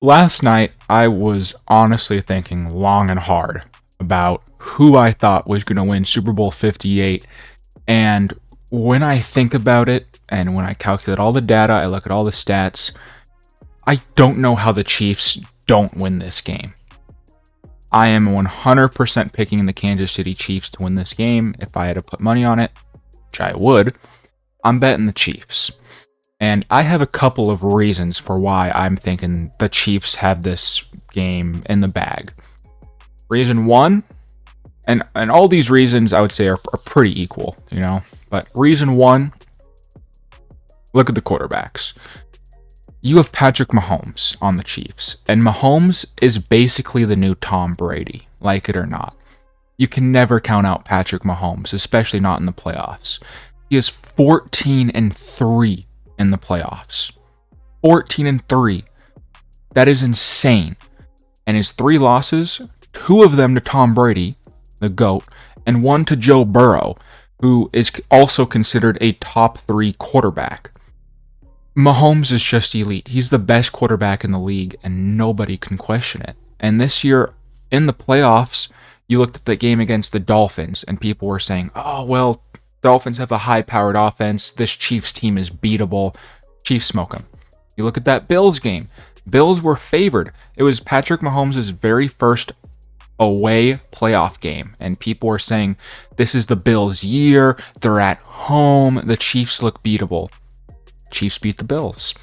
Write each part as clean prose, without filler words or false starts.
Last night, I was honestly thinking long and hard about who I thought was going to win Super Bowl 58. And when I think about it, and when I calculate all the data, I look at all the stats, I don't know how the Chiefs don't win this game. I am 100% picking the Kansas City Chiefs to win this game. If I had to put money on it, which I would, I'm betting the Chiefs. And I have a couple of reasons for why I'm thinking the Chiefs have this game in the bag. Reason one, and all these reasons I would say are pretty equal, But reason one, look at the quarterbacks. You have Patrick Mahomes on the Chiefs, and Mahomes is basically the new Tom Brady, like it or not. You can never count out Patrick Mahomes, especially not in the playoffs. He is 14-3 in the playoffs. 14-3. That is insane. And his 3 losses, 2 of them to Tom Brady, the GOAT, and 1 to Joe Burrow, who is also considered a top 3 quarterback. Mahomes is just elite. He's the best quarterback in the league, and nobody can question it. And this year, in the playoffs, you looked at the game against the Dolphins, and people were saying, oh, well, Dolphins have a high-powered offense. This Chiefs team is beatable. Chiefs smoke them. You look at that Bills game. Bills were favored. It was Patrick Mahomes' very first away playoff game, and people were saying, this is the Bills' year. They're at home. The Chiefs look beatable. Chiefs beat the Bills.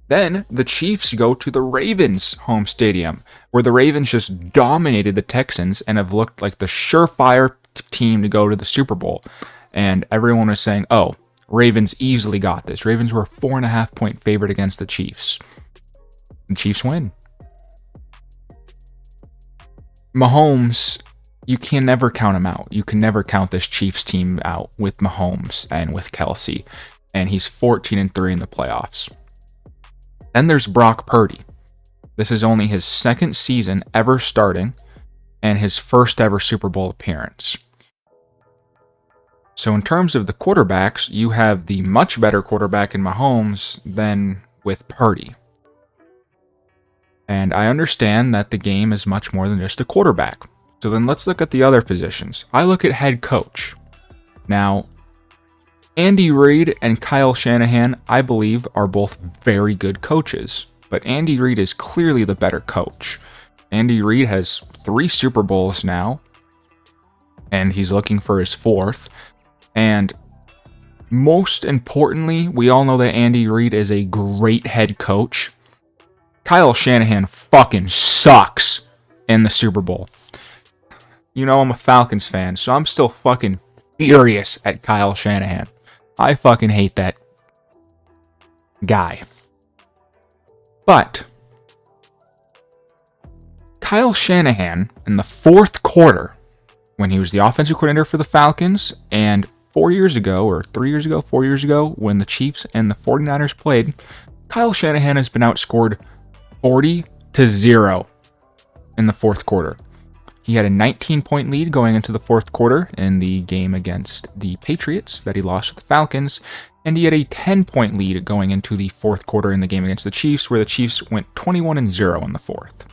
Then the Chiefs go to the Ravens home stadium, where the Ravens just dominated the Texans and have looked like the surefire team to go to the Super Bowl. And everyone was saying, oh, Ravens easily got this. Ravens were a 4.5-point favorite against the Chiefs. The Chiefs win. Mahomes, you can never count him out. You can never count this Chiefs team out with Mahomes and with Kelsey. And he's 14-3 in the playoffs. Then there's Brock Purdy. This is only his second season ever starting and his first ever Super Bowl appearance. So in terms of the quarterbacks, you have the much better quarterback in Mahomes than with Purdy. And I understand that the game is much more than just a quarterback. So then let's look at the other positions. I look at head coach. Now, Andy Reid and Kyle Shanahan, I believe, are both very good coaches. But Andy Reid is clearly the better coach. Andy Reid has 3 Super Bowls now, and he's looking for his 4th. And most importantly, we all know that Andy Reid is a great head coach. Kyle Shanahan fucking sucks in the Super Bowl. I'm a Falcons fan, so I'm still fucking furious at Kyle Shanahan. I fucking hate that guy. But Kyle Shanahan, in the 4th quarter, when he was the offensive coordinator for the Falcons, and 4 years ago, when the Chiefs and the 49ers played, Kyle Shanahan has been outscored 40-0 in the 4th quarter. He had a 19-point lead going into the 4th quarter in the game against the Patriots that he lost to the Falcons, and he had a 10-point lead going into the 4th quarter in the game against the Chiefs, where the Chiefs went 21-0 in the 4th.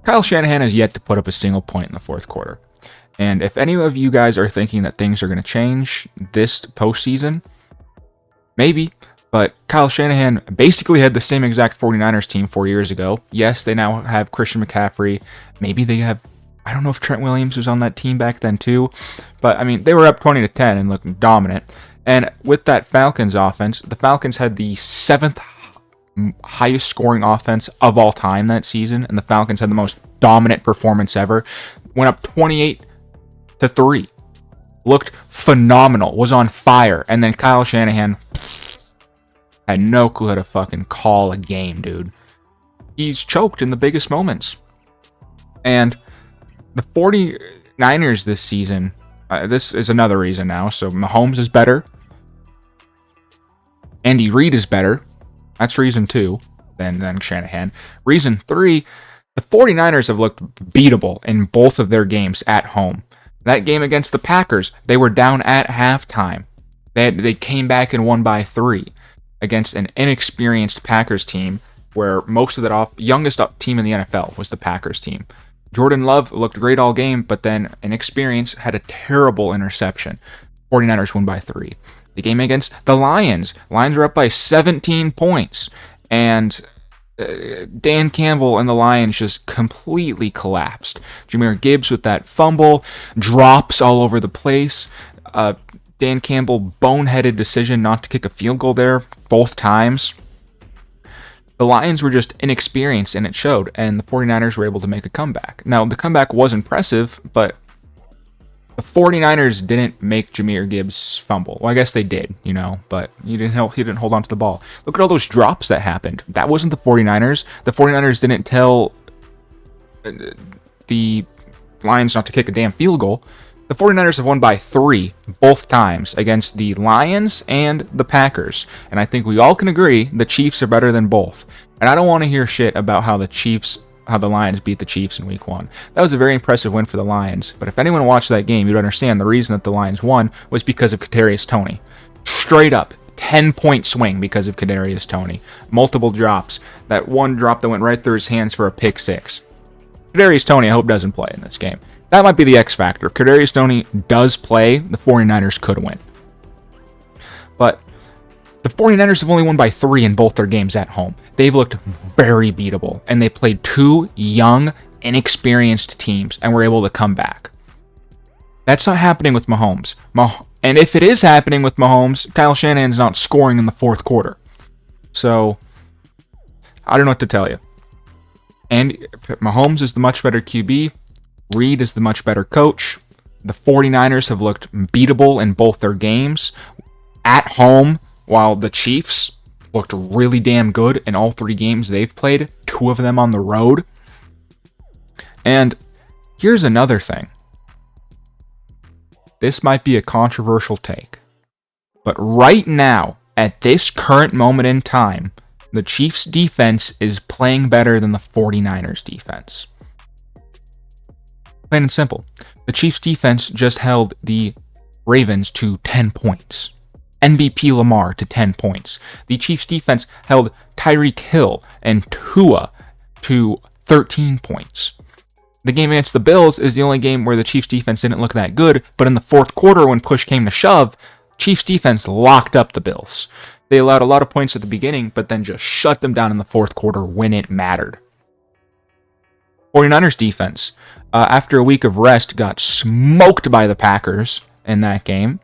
Kyle Shanahan has yet to put up a single point in the 4th quarter. And if any of you guys are thinking that things are going to change this postseason, maybe. But Kyle Shanahan basically had the same exact 49ers team 4 years ago. Yes, they now have Christian McCaffrey. Maybe they have, I don't know if Trent Williams was on that team back then too. But, they were up 20-10 and looking dominant. And with that Falcons offense, the Falcons had the 7th highest scoring offense of all time that season. And the Falcons had the most dominant performance ever. Went up 28-3. Looked phenomenal. Was on fire. And then Kyle Shanahan had no clue how to fucking call a game, dude. He's choked in the biggest moments. And the 49ers this season, this is another reason now. So Mahomes is better. Andy Reid is better. That's reason 2 than Shanahan. Reason 3, the 49ers have looked beatable in both of their games at home. That game against the Packers, they were down at halftime. They came back and won by 3. Against an inexperienced Packers team where most of that youngest team in the NFL was the Packers team. Jordan Love looked great all game, but then inexperience had a terrible interception. 49ers won by 3. The game against the Lions were up by 17 points, and Dan Campbell and the Lions just completely collapsed. Jahmyr Gibbs with that fumble, drops all over the place. Dan Campbell boneheaded decision not to kick a field goal there both times. The Lions were just inexperienced, and it showed, and the 49ers were able to make a comeback. Now, the comeback was impressive, but the 49ers didn't make Jahmyr Gibbs fumble. Well, I guess they did, but he didn't hold on to the ball. Look at all those drops that happened. That wasn't the 49ers. The 49ers didn't tell the Lions not to kick a damn field goal. The 49ers have won by 3 both times against the Lions and the Packers. And I think we all can agree the Chiefs are better than both. And I don't want to hear shit about how the Lions beat the Chiefs in week 1. That was a very impressive win for the Lions. But if anyone watched that game, you'd understand the reason that the Lions won was because of Kadarius Toney. Straight up, 10-point swing because of Kadarius Toney. Multiple drops. That one drop that went right through his hands for a pick 6. Kadarius Toney, I hope, doesn't play in this game. That might be the X factor. If Kadarius Toney does play, the 49ers could win. But the 49ers have only won by 3 in both their games at home. They've looked very beatable, and they played 2 young, inexperienced teams and were able to come back. That's not happening with Mahomes. And if it is happening with Mahomes, Kyle Shanahan's not scoring in the 4th quarter. So, I don't know what to tell you. And Mahomes is the much better QB. Reed is the much better coach. The 49ers have looked beatable in both their games at home, while the Chiefs looked really damn good in all 3 games they've played, 2 of them on the road. And here's another thing. This might be a controversial take, but right now, at this current moment in time, the Chiefs' defense is playing better than the 49ers' defense. Plain and simple. The Chiefs' defense just held the Ravens to 10 points. MVP Lamar to 10 points. The Chiefs' defense held Tyreek Hill and Tua to 13 points. The game against the Bills is the only game where the Chiefs' defense didn't look that good, but in the 4th quarter, when push came to shove, Chiefs' defense locked up the Bills. They allowed a lot of points at the beginning, but then just shut them down in the 4th quarter when it mattered. 49ers defense, after a week of rest, got smoked by the Packers in that game.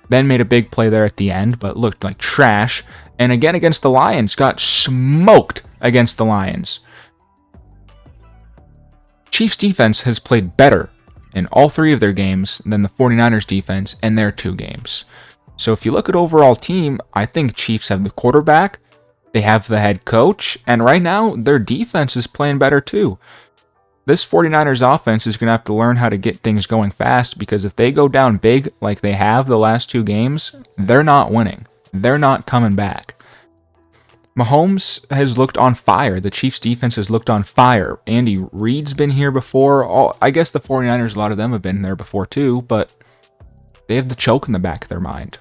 Then made a big play there at the end, but looked like trash. And again against the Lions, got smoked against the Lions. Chiefs defense has played better in all 3 of their games than the 49ers defense in their 2 games. So if you look at overall team, I think Chiefs have the quarterback, they have the head coach, and right now their defense is playing better too. This 49ers offense is going to have to learn how to get things going fast, because if they go down big like they have the last 2 games, they're not winning. They're not coming back. Mahomes has looked on fire. The Chiefs defense has looked on fire. Andy Reid's been here before. I guess the 49ers, a lot of them have been there before too, but they have the choke in the back of their mind.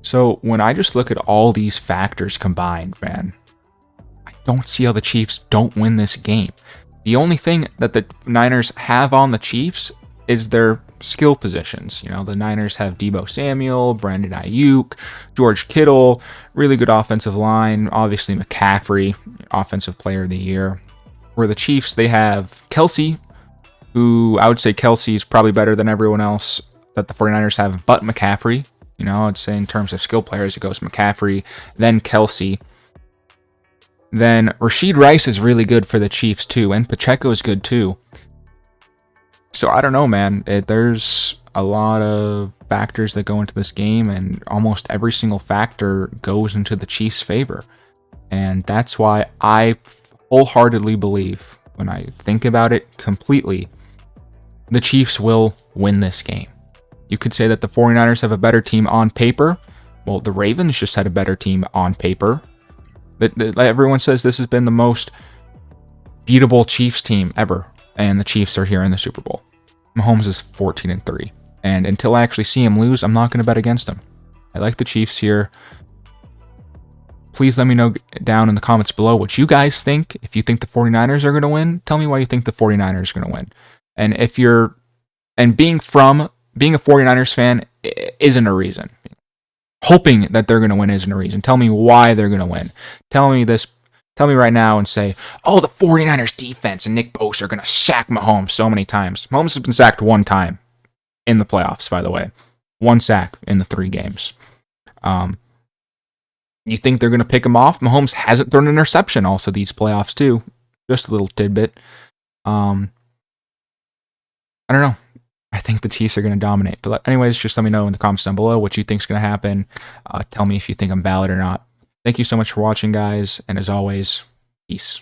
So when I just look at all these factors combined, man, I don't see how the Chiefs don't win this game. The only thing that the Niners have on the Chiefs is their skill positions. The Niners have Deebo Samuel, Brandon Ayuk, George Kittle, really good offensive line, obviously McCaffrey, offensive player of the year. Where the Chiefs, they have Kelsey, who I would say Kelsey is probably better than everyone else that the 49ers have, but McCaffrey. I'd say in terms of skill players, it goes McCaffrey, then Kelsey. Then Rashid Rice is really good for the Chiefs too, and Pacheco is good too. So I don't know, man. There's a lot of factors that go into this game, and almost every single factor goes into the Chiefs' favor. And that's why I wholeheartedly believe, when I think about it completely, the Chiefs will win this game. You could say that the 49ers have a better team on paper. Well, the Ravens just had a better team on paper. Everyone says this has been the most beatable Chiefs team ever, and the Chiefs are here in the Super Bowl. Mahomes is 14-3, and until I actually see him lose, I'm not going to bet against him. I like the Chiefs here. please let me know down in the comments below what you guys think. If you think the 49ers are going to win, tell me why you think the 49ers are going to win. And if you're, and being a 49ers fan isn't a reason. Hoping that they're going to win isn't a reason. Tell me why they're going to win. Tell me right now and say, oh, the 49ers defense and Nick Bosa are going to sack Mahomes so many times. Mahomes has been sacked one time in the playoffs, by the way. One sack in the 3 games. You think they're going to pick him off? Mahomes hasn't thrown an interception also these playoffs too. Just a little tidbit. I don't know. I think the Chiefs are going to dominate. But anyways, just let me know in the comments down below what you think is going to happen. Tell me if you think I'm valid or not. Thank you so much for watching, guys. And as always, peace.